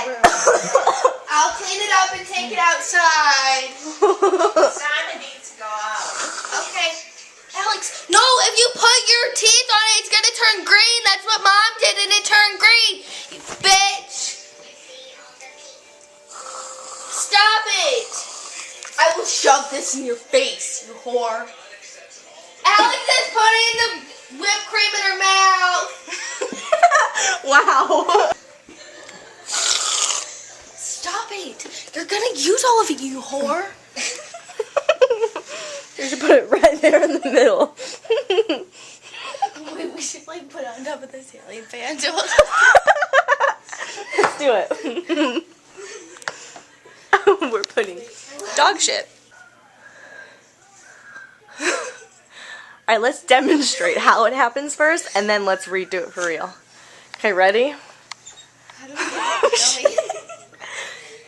room. I'll clean it up and take it outside. Simon needs to go out. Okay. Alex, no, if you put your teeth on it, it's going to turn green. That's what Mom did, and it turned green. You bitch. Stop it. I will shove this in your face, you whore. Alex is putting the whipped cream in her mouth. Wow. Stop it. They're going to use all of it, you whore. You should put it right there in the middle. Wait, we should like put it on top of the ceiling fan. Let's do it. We're putting dog shit. Alright, let's demonstrate how it happens first, and then let's redo it for real. Okay, ready? How do we get it going?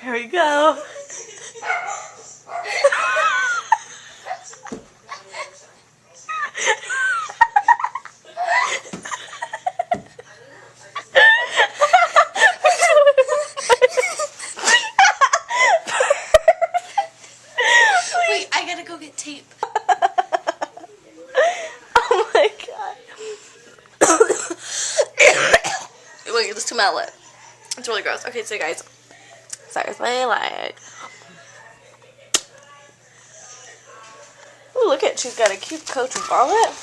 Here we go. Wait, I gotta go get tape. Oh my god. Look, just smell it. It's really gross. Okay, so guys, seriously, like, ooh, look at, she's got a cute coach wallet.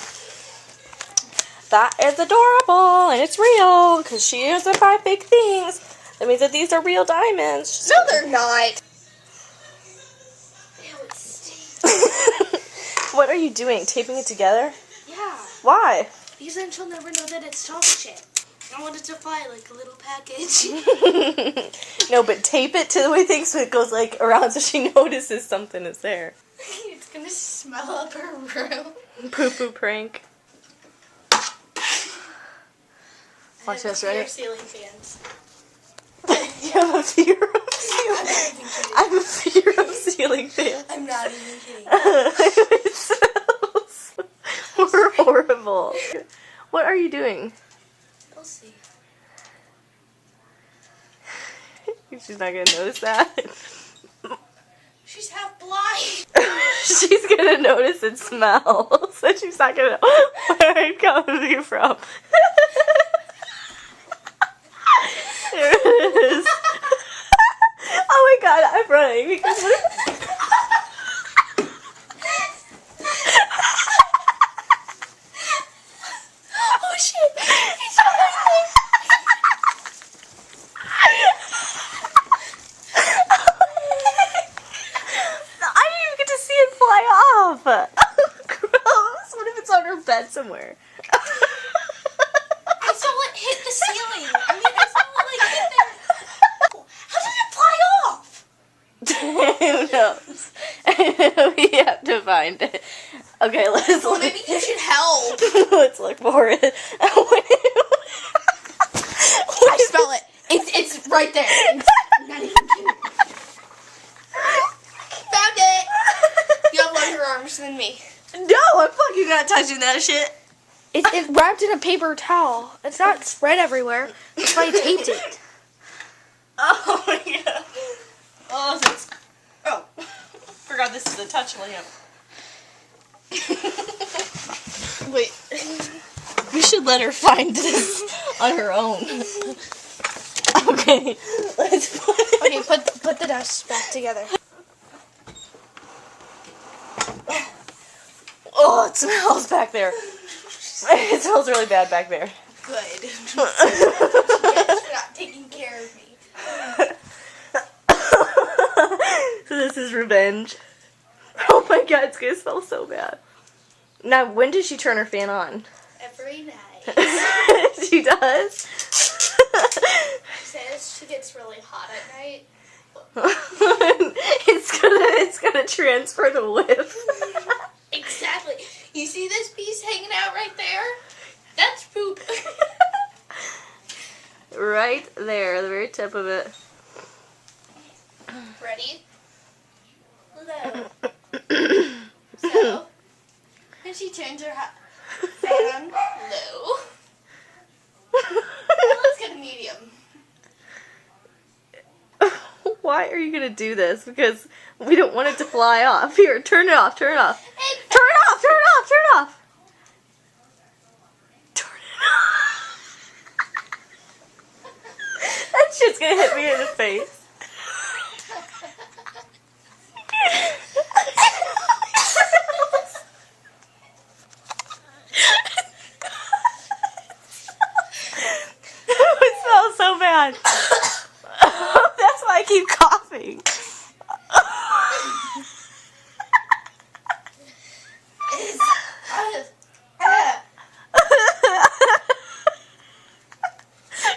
That is adorable, and it's real, because she doesn't buy fake things. That means that these are real diamonds. No, they're not. Ew, it stinks. What are you doing? Taping it together? Yeah. Why? Because then she'll never know that it's dog shit. I want it to fly like a little package. No, but tape it to the way things so it goes like around so she notices something is there. It's gonna smell up her room. Poo-poo prank. Watch this, ready? Ceiling fans. You have a fear of ceiling fans. I have a fear of ceiling fans. I'm not even kidding. It smells horrible. What are you doing? We'll see. She's not gonna notice that. She's half blind. She's gonna notice it smells, so she's not gonna know where I'm coming from. There it is. Oh my god, I'm running because Oh shit! He's coming! I didn't even get to see it fly off. Gross. What if it's on her bed somewhere? I saw it hit the ceiling. I mean, I saw it like hit there. How did it fly off? Who knows? We have to find it. Okay, let's Well, look. maybe you should help. Let's look for it. I smell it. It's right there. It's not even kidding. Found it. You have longer arms than me. No, I'm fucking not touching that shit. It's wrapped in a paper towel. It's not spread everywhere. That's why I taped it. Oh my god. Oh, that's... Oh. Forgot this is a touch lamp. Wait. We should let her find this on her own. Okay. Let's put it. Okay, put the dust back together. Oh, it smells back there. It smells really bad back there. Good. Yes, for not taking care of me. So this is revenge. Oh my god, it's gonna smell so bad. Now, when does she turn her fan on? Every night. She does? She says she gets really hot at night. It's gonna transfer the whiff. Exactly. You see this piece hanging out right there? That's poop. Right there, the very tip of it. Ready? Low. So, when she turns her fan low. Let's get a medium. why are you gonna do this? Because we don't want it to fly off. Here, turn it off, turn it off. Turn it off, turn it off, turn it off. Turn it off. That shit's gonna hit me in the face. It smells so bad. That's why I keep coughing.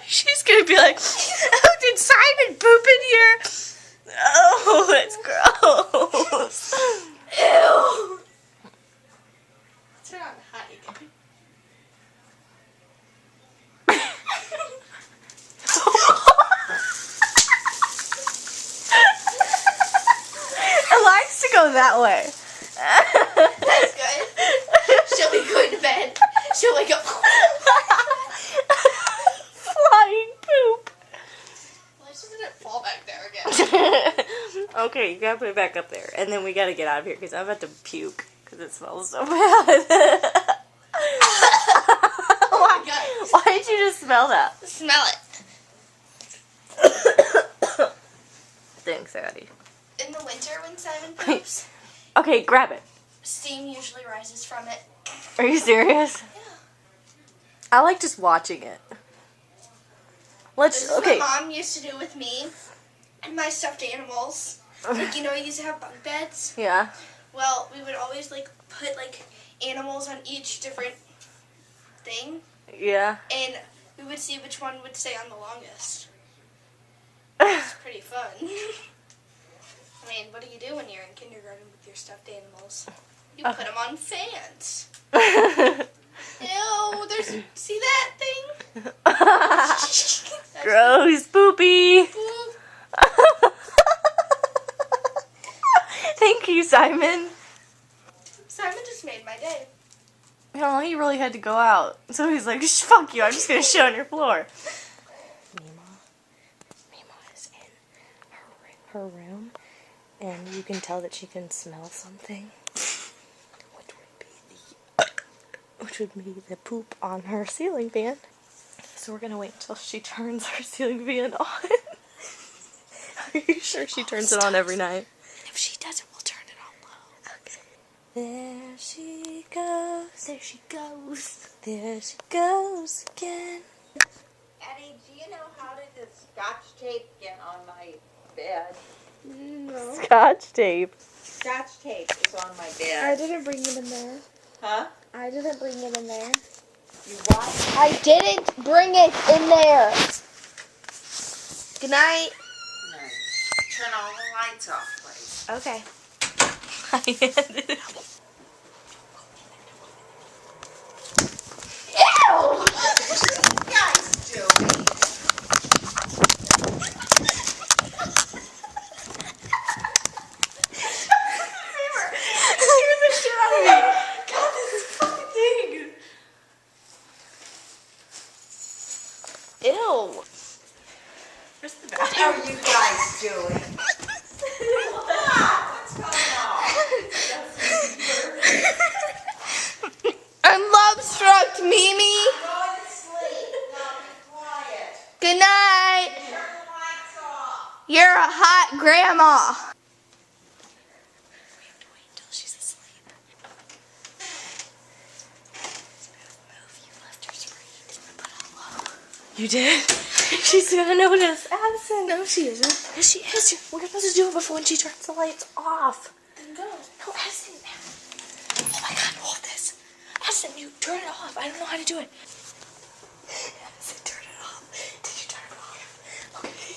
She's gonna be like, oh, did Simon poop in here? Oh, that's gross. Ew. Turn on hike. It likes to go that way. That's good. She'll be going to bed. She'll wake up. Flying poop. Why doesn't it fall back there again? Okay, you gotta put it back up there. And then we gotta get out of here because I'm about to puke because it smells so bad. Why did you just smell that? Smell it. Thanks, Addie. In the winter when Simon poops, Okay, grab it. steam usually rises from it. Are you serious? Yeah. I like just watching it. This is Okay. what Mom used to do with me and my stuffed animals. Like, you know, I used to have bunk beds. Yeah. Well, we would always, like, put, like, animals on each different thing. Yeah. And we would see which one would stay on the longest. It's pretty fun. I mean, what do you do when you're in kindergarten with your stuffed animals? You put them on fans. Ew, see that thing? That's Gross, poopy. poop. Thank you, Simon. Simon just made my day. No, he really had to go out. So he's like, fuck you, I'm just gonna shit on your floor. Mima is in her room, and you can tell that she can smell something. Which would be the poop on her ceiling fan. So we're gonna wait until she turns her ceiling fan on. Are you sure she turns it on every night? If she doesn't, we'll turn it on low. Okay. There she goes. There she goes. There she goes again. Addie, do you know how did the scotch tape get on my bed? No. Scotch tape. Scotch tape is on my I bed. didn't bring it in there. Huh? I didn't bring it in there. You what? I didn't bring it in there. Good night. No. Turn all the lights off, please. Okay. I handed it. Ew! What are you guys doing? Scared the shit out of me. God, this is fucking thing. Ew. Where's the What are you guys doing? What's going on? I'm love struck, Mimi. Go to sleep. Now be quiet. Good night. Turn the lights off. You're a hot grandma. We have to wait until she's asleep. Move, you left her screen. Put it low. You did? She's gonna notice. Addison. No, she isn't. Yes, she is. We're supposed to do it before when she turns the lights off. Then go. No, Addison. Oh my God, hold this. Addison, you turn it off. I don't know how to do it. Addison, turn it off. Did you turn it off? Okay.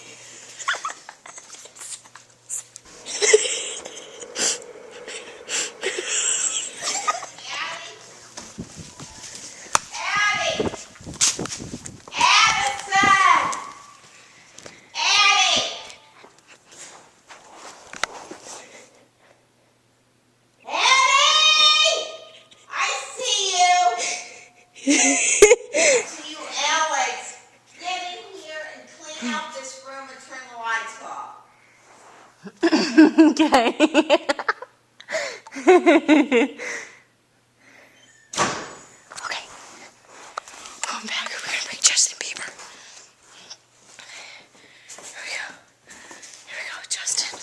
Addie! Addison! Addie! Addie! I see you! See you, Alex. Get in here and clean out this room and turn the lights off. going back. We're gonna bring Justin Bieber. Here we go. Here we go, Justin.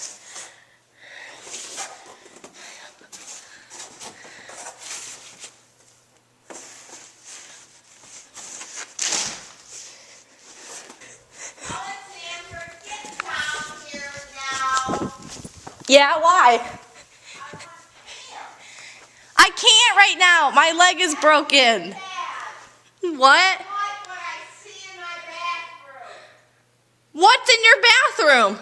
Alexander, get down here now. Yeah, why? I can't right now. My leg is broken. What? What I see in my bathroom. What's in your bathroom?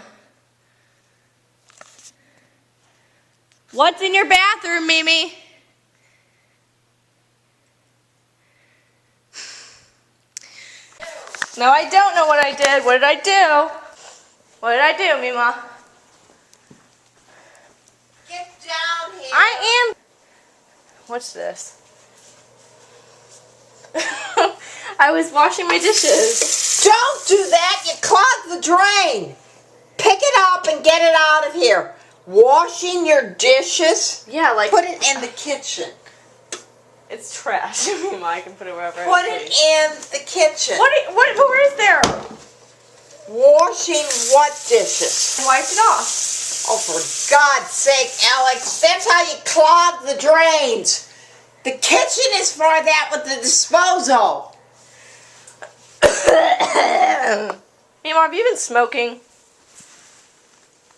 What's in your bathroom, Mimi? No, I don't know what I did. What did I do? What did I do, Mima? Get down here. I am. What's this? I was washing my dishes. Don't do that. You clog the drain. Pick it up and get it out of here. Washing your dishes. Yeah, like Put it in the kitchen. it's trash. Mima, I can put it wherever I Put it please. in the kitchen. Where is there? Washing what dishes? I wiped it off. Oh, for God's sake, Alex, that's how you clog the drains. The kitchen is for that with the disposal. Mima, have you been smoking?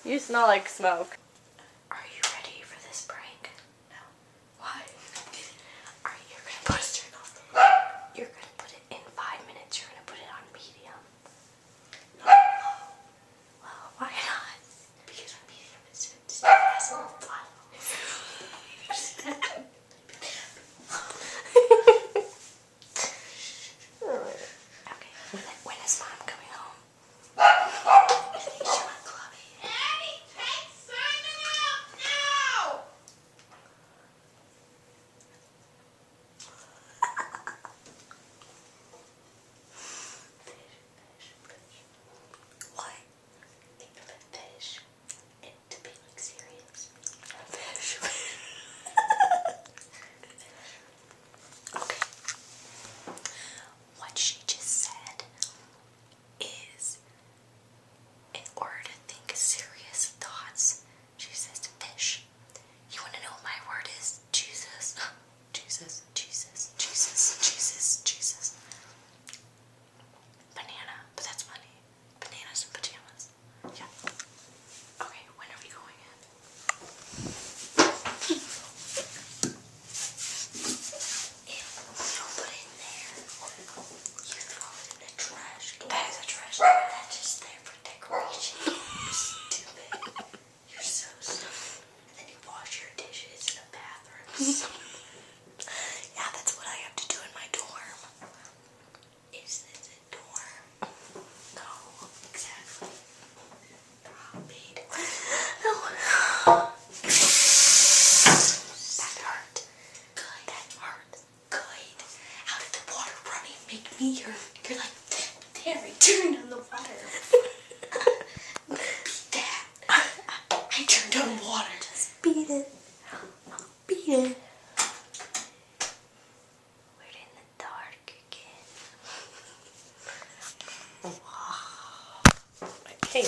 You smell like smoke. Are you ready for this prank? No. Why? You're gonna put it. You're gonna put it in 5 minutes. You're gonna put it on medium. No. Well, why not? Because on medium it's fast and fun. Okay. When is Mom coming home? I think she went clubbing. Daddy, take Simon out now! What? Think of a fish. And to be like serious. Fish. Okay. What she just said is, in order to think serious thoughts, she says fish. You want to know what my word is? Jesus. Jesus, Jesus, Jesus, Jesus, Jesus. Banana, but that's funny. Bananas and pajamas. Yeah. Okay, when are we going in? Don't put it in there. You throw it in the trash can. That is a trash can. That's just there for decoration. You're stupid. You're so stupid. And then you wash your dishes in a bathroom. Yeah, that's what I have to do in my dorm. Is this a dorm? No, exactly. Oh, babe. No. That hurt. Good. That hurt. Good. How did the water running make me hurt? You're like, there, I turned on the water. Beat that. I turned on water. Just beat it. Beat it. We're in the dark again. Wow. Okay.